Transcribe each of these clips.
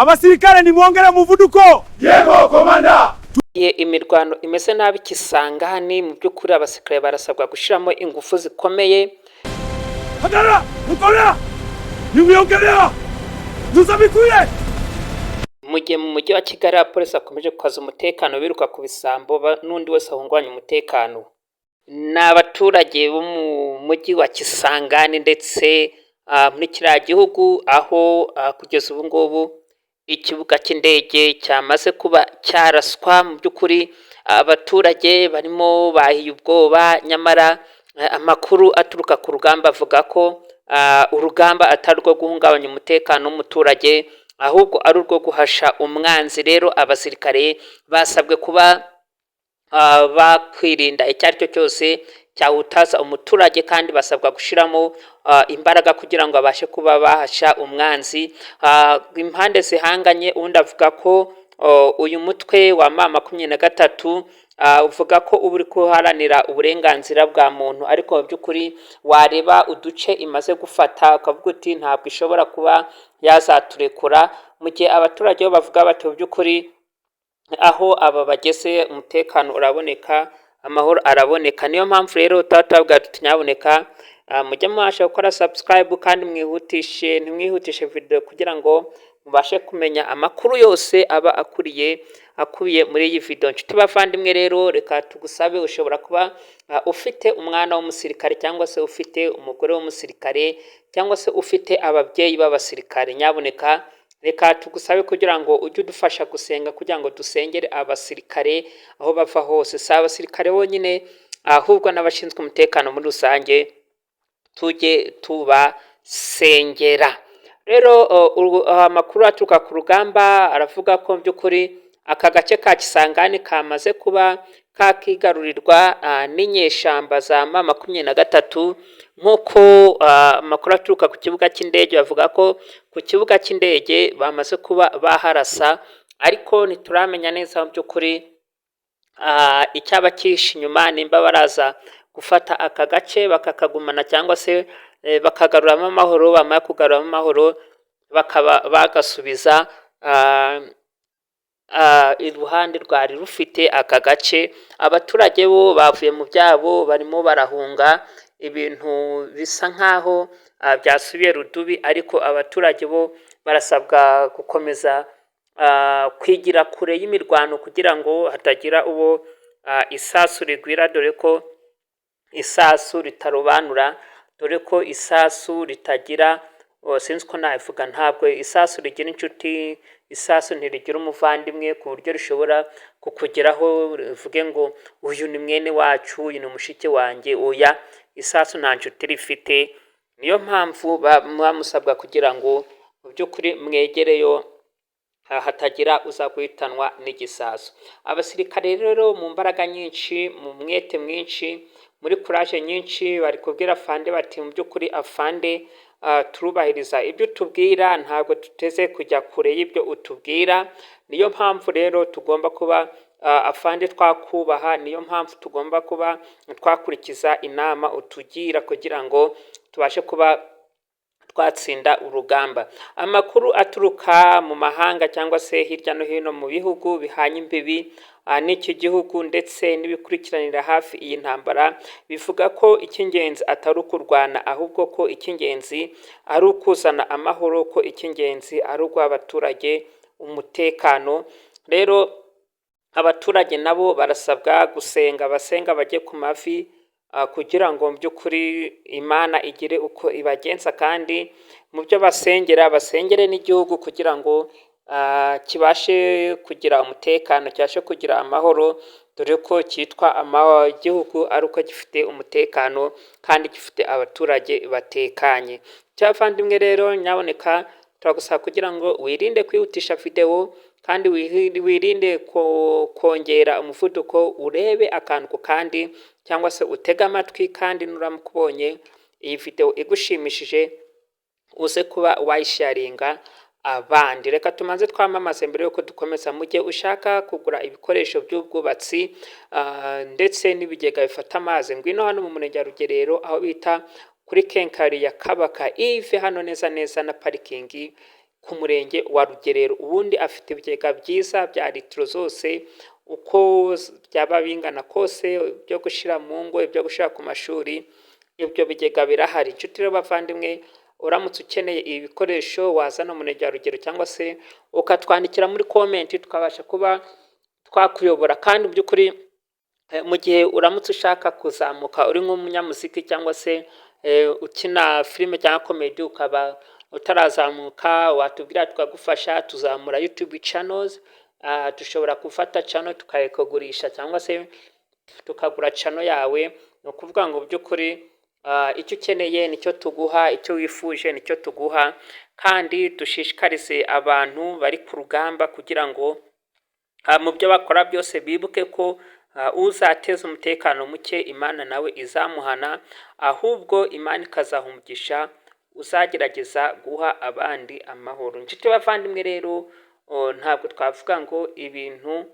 Abasirikare nimwongere muvuduko. Yego komanda. Imirwano imeze nabi Kisangani, mu by'ukuri abasirikare barasabwa gushiramo ingufu zikomeye. Hagarara mukorera nimwongerera tuzabikuye. Mu mujyi wa Kigali abapolisi bakomeje gukaza umutekano biruka ku bisambo n'undi wese ahungwanya umutekano. Ni abaturage bo mu mujyi wa Kisangani ndetse muri kiriya gihugu aho kugeza ubu ngubu ikibuga cy'indege cyamaze kuba cyaraswa. Mu by'ukuri abaturage barimo bahiye ubwoba, nyamara amakuru aturuka ku rugamba avuga ko urugamba atari rwo guhungabanya umutekano w'umuturage ahubwo ari urwo guhasha umwanzi. Rero abasirikare basabwe kuba bakwirinda icyo ari cyo cyose cyahutaza umuturage, kandi basabwa gushiramo imbaraga kugira ngo abashe kuba bahasha umwanzi. Impande zihanganye, undi avuga ko uyu mutwe wa M23 uvuga ko uba uri kuharanira uburenganzira bwa muntu, ariko mu by'ukuri wareba uduce imaze gufata ukavuga uti ntabwo ishobora kuba yazaturekura, mu gihe abaturage bo bavuga bati mu by'ukuri aho aba bageze umutekano uraboneka, amahoro araboneka. Niyo mpamvu rero tuba tunyaboneka mujye mubasha gukora subscribe kandi ntimwihutishe video kugira ngo mubashe kumenya amakuru yose aba akubiye muri iyi video. Nshuti bavandimwe rero, reka tugusabe, ushobora kuba ufite umwana w'umusirikare cyangwa se ufite umugore w'umusirikare cyangwa se ufite ababyeyi b'abasirikare, nyaboneka reka tugusabe kugira ngo ujye udufasha gusenga kugira ngo dusengere abasirikare aho bava hose. Si abasirikare bonyine ahubwo n'abashinzwe umutekano muri rusange, tujye tubasengera. Rero amakuru aturuka ku rugamba aravuga ko mu by'ukuri aka gace ka Kisangani kamaze kuba kakigarurirwa n'inyeshamba za M23, nk'uko amakuru aturuka ku kibuga cy'indege bavuga ko ku kibuga cy'indege bamaze kuba baharasa, ariko ntituramenya neza mu by'ukuri icyaba cyihishe inyuma, nimba baraza gufata aka gace bakakagumana cyangwa se bakagaruramo amahoro. Bamara kugaruramo amahoro bakaba bagasubiza iruhande rwari rufite aka gace. Abaturage bo bavuye mu byabo barimo barahunga, ibintu bisa nkaho byasubiye rudubi, ariko abaturage bo barasabwa gukomeza kwigira kure y'imirwano kugira ngo hatagira uwo isasu rigwira, dore ko isasu ritarobanura, dore ko isasu ritagira sinzi ko nabivuga, ntabwo isasu rigira inshuti, isasu ntirigira umuvandimwe ku buryo rishobora kukugeraho rivuge ngo uyu ni mwene wacu, uyu ni mushiki wanjye. Oya, isasu nta nshuti rifite. Niyo mpamvu musabwa kugira ngo mu by'ukuri mwegereyo hatagira uza guhitanwa n'igisasu. Abasirikare rero mu mbaraga nyinshi, mu mwete mwinshi, muri courage nyinshi, bari kubwira afande bati mu by'ukuri afande, turubahiriza ibyo utubwira, ntabwo tuteze kujya kure y'ibyo utubwira. Niyo mpamvu rero tugomba kuba afande twakubaha, niyo mpamvu tugomba kuba twakurikiza inama utugira kugira ngo tubashe kuba twatsinda urugamba. Amakuru aturuka mu mahanga cyangwa se hirya no hino mu bihugu bihanye imbibi n'iki gihugu ndetse n'ibikurikiranira hafi iyi ntambara, bivuga ko icy'ingenzi atari ukurwana, ahubwo ko icy'ingenzi ari ukuzana amahoro, ko icy'ingenzi ari uguha abaturage umutekano. Rero abaturage nabo barasabwa gusenga, basenga bajye ku mavi kugira ngo mu by'ukuri Imana igire uko ibagenza, kandi mu byo basengere n'igihugu kugira ngo kibashe kugira umutekano, kibashe kugira amahoro, dore ko cyitwa igihugu ari uko gifite umutekano kandi gifite abaturage batekanye. Cyavandimwe rero, nyaboneka turagusaba kugira ngo wirinde kwihutisha video kandi wirinde kongera umuvuduko, urebe akantu ku kandi cyangwa se utega amatwi, kandi nuramuka ubonye iyi video igushimishije uze kuba wayisharinga abandi. Reka tumaze twamamaze mbere yuko dukomeza. Mu gihe ushaka kugura ibikoresho by'ubwubatsi ndetse n'ibigega bifata amazi, ngwino hano mu murenge wa Rugerero aho bita kuri kenkari ya Kabaka Yves, hano neza na parikingi ku murenge wa Rugerero. Ubundi afite ibigega byiza bya litiro zose uko byaba bingana kose, byo gushyira mu ngo, ibyo gushyira ku mashuri, ibyo bigega birahari. Inshuti rero bavandimwe, uramutse ukeneye ibi bikoresho wazana umurenge wa Rugero cyangwa se ukatwandikira muri komenti tukabasha kuba twakuyobora. Kandi mu by'ukuri mu gihe uramutse ushaka kuzamuka uri nk'umunyamuziki cyangwa se ukina filime cyangwa komedi ukaba utarazamuka, watubwira tukagufasha tuzamura YouTube channels. Dushobora gufata channel tukayikugurisha cyangwa se tukagura channel yawe. Ni ukuvuga ngo by'ukuri icyo ukeneye nicyo tuguha, icyo wifuje nicyo tuguha. Kandi dushishikarize abantu bari ku rugamba kugira ngo mu byo bakora byose bibuke ko uzateza umutekano muke Imana nawe izamuhana, ahubwo Imana ikazaha umugisha uzagerageza guha abandi amahoro. Inshuti bavandimwe rero, ntabwo twavuga ngo ibintu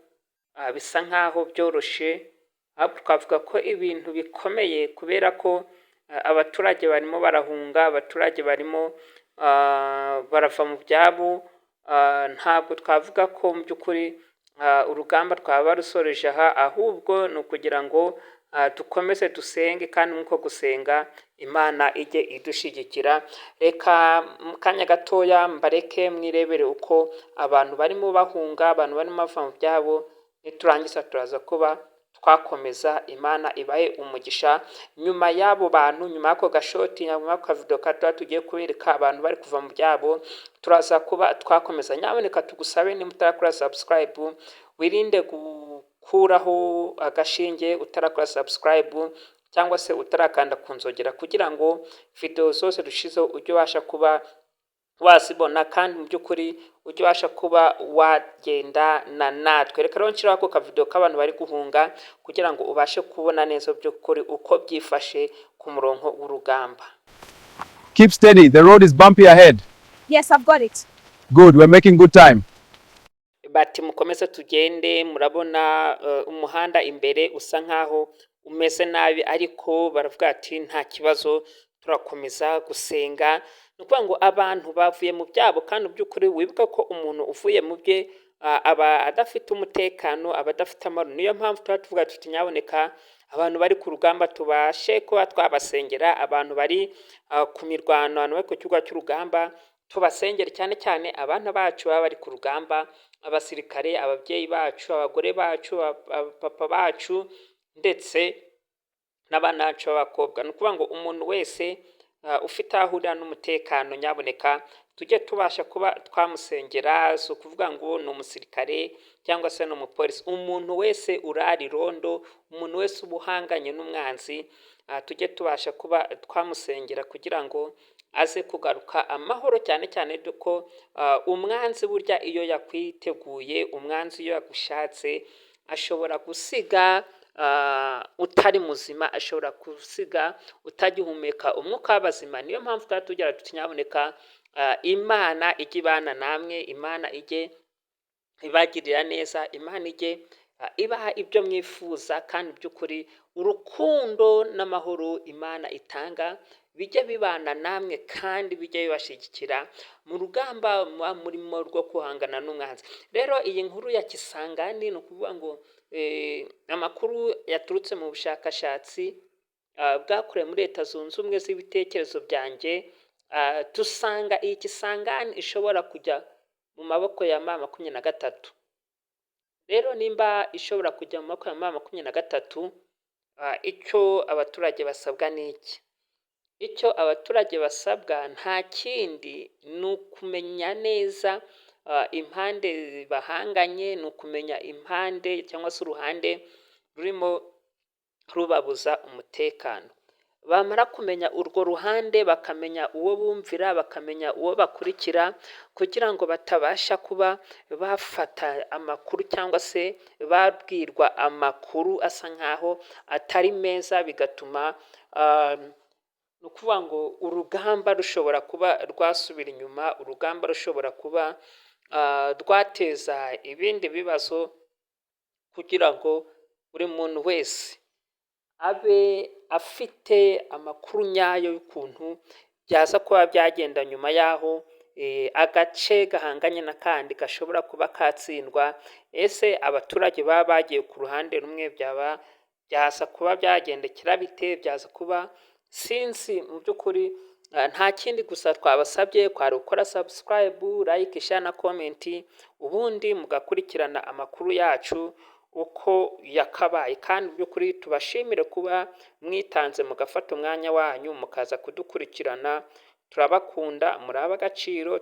bisa nkaho byoroshye, ahubwo twavuga ko ibintu bikomeye kubera ko abaturage barimo barahunga, abaturage barimo barava mu byabo. Ntabwo twavuga ko mu by'ukuri urugamba twaba rusoreje aha, ahubwo ni ukugira ngo dukomeze dusenge, kandi nk'uko gusenga Imana ijye idushyigikira. Reka mu kanya gatoya mbareke mwirebere uko abantu barimo bahunga, abantu barimo bava mu byabo. Niturangiza turaza kuba twakomeza. Imana ibahe umugisha. Nyuma y'abo bantu, nyuma y'ako gashoti, nyuma y'ako kavido gato tugiye kubereka abantu bari kuva mu byabo, turaza kuba twakomeza. Nyamuneka tugusabe niba utarakora subscribe, wirinde gukuraho agashinge utarakora subscribe cyangwa se utarakanda ku nzogera, kugira ngo video zose dushizeho ujye ubasha kuba wazibona, kandi mu by'ukuri ujye ubasha kuba wagendana natwe. Reka rero nshyiraho ako kavido k'abantu bari guhunga kugira ngo ubashe kubona neza by'ukuri uko byifashe ku murongo w'urugamba. Keep steady, the road is bumpy ahead. Yes, I've got it. Good, we're making good time. Bati mukomeze tugende. Murabona umuhanda imbere usa nkaho umeze nabi, ariko baravuga ati nta kibazo, turakomeza gusenga. Ni ukuvuga ngo abantu bavuye mu byabo, kandi by'ukuri wibuka ko umuntu uvuye mu bye aba adafite umutekano, aba adafite amahoro. Niyo mpamvu tuba tuvuga tuti nyaboneka abantu bari ku rugamba tubashe kuba twabasengera, abantu bari ku mirwano, abantu bari ku kibuga cy'urugamba tubasengere, cyane cyane abana bacu baba bari ku rugamba, abasirikare, ababyeyi bacu, abagore bacu, papa bacu, ndetse n'abana bacu b'abakobwa. Ni ukuvuga ngo umuntu wese ufite aho ahurira n'umutekano, nyaboneka tujye tubasha kuba twamusengera. Si ukuvuga ngo ni umusirikare cyangwa se ni umupolisi, umuntu wese urara irondo, umuntu wese uba uhanganye n'umwanzi, tujye tubasha kuba twamusengera kugira ngo aze kugaruka amahoro, cyane cyane ko umwanzi burya iyo yakwiteguye, umwanzi iyo yagushatse ashobora gusiga utari muzima, ashobora gusiga utagihumeka umwuka w'abazima. Niyo mpamvu tuba tugira tuti nyaboneka Imana ijye ibana namwe, Imana ijye ibagirira neza, Imana ijye ibaha ibyo mwifuza, kandi by'ukuri urukundo n'amahoro Imana itanga bijye bibana namwe, kandi bijye bibashyigikira mu rugamba murimo rwo guhangana n'umwanzi. Rero iyi nkuru ya Kisangani ni ukuvuga ngo amakuru yaturutse mu bushakashatsi bwakorewe muri Leta Zunze Ubumwe z'ibitekerezo byanjye, dusanga iyi Kisangani ishobora kujya mu maboko ya M23. Rero nimba ishobora kujya mu maboko ya M23, icyo abaturage basabwa ni iki? Icyo abaturage basabwa nta kindi, ni ukumenya neza impande bahanganye, ni ukumenya impande cyangwa se uruhande rurimo rubabuza umutekano. Bamara kumenya urwo ruhande, bakamenya uwo bumvira, bakamenya uwo bakurikira, kugira ngo batabasha kuba bafata amakuru cyangwa se babwirwa amakuru asa nkaho atari meza, bigatuma ni ukuvuga ngo urugamba rushobora kuba rwasubira inyuma, urugamba rushobora kuba rwateza ibindi bibazo, kugira ngo buri muntu wese abe afite amakuru nyayo y'ukuntu byaza kuba byagenda nyuma y'aho agace gahanganye n'akandi gashobora kuba katsindwa. Ese abaturage baba bagiye ku ruhande rumwe byaza kuba byagendekera bite? Byaza kuba sinzi mu by'ukuri. Nta kindi gusa twabasabye kwari gukora subscribe, like, share na comment, ubundi mugakurikirana amakuru yacu uko yakabaye. Kandi mu by'ukuri tubashimire kuba mwitanze mugafata umwanya wanyu mukaza kudukurikirana. Turabakunda, muri ab'agaciro.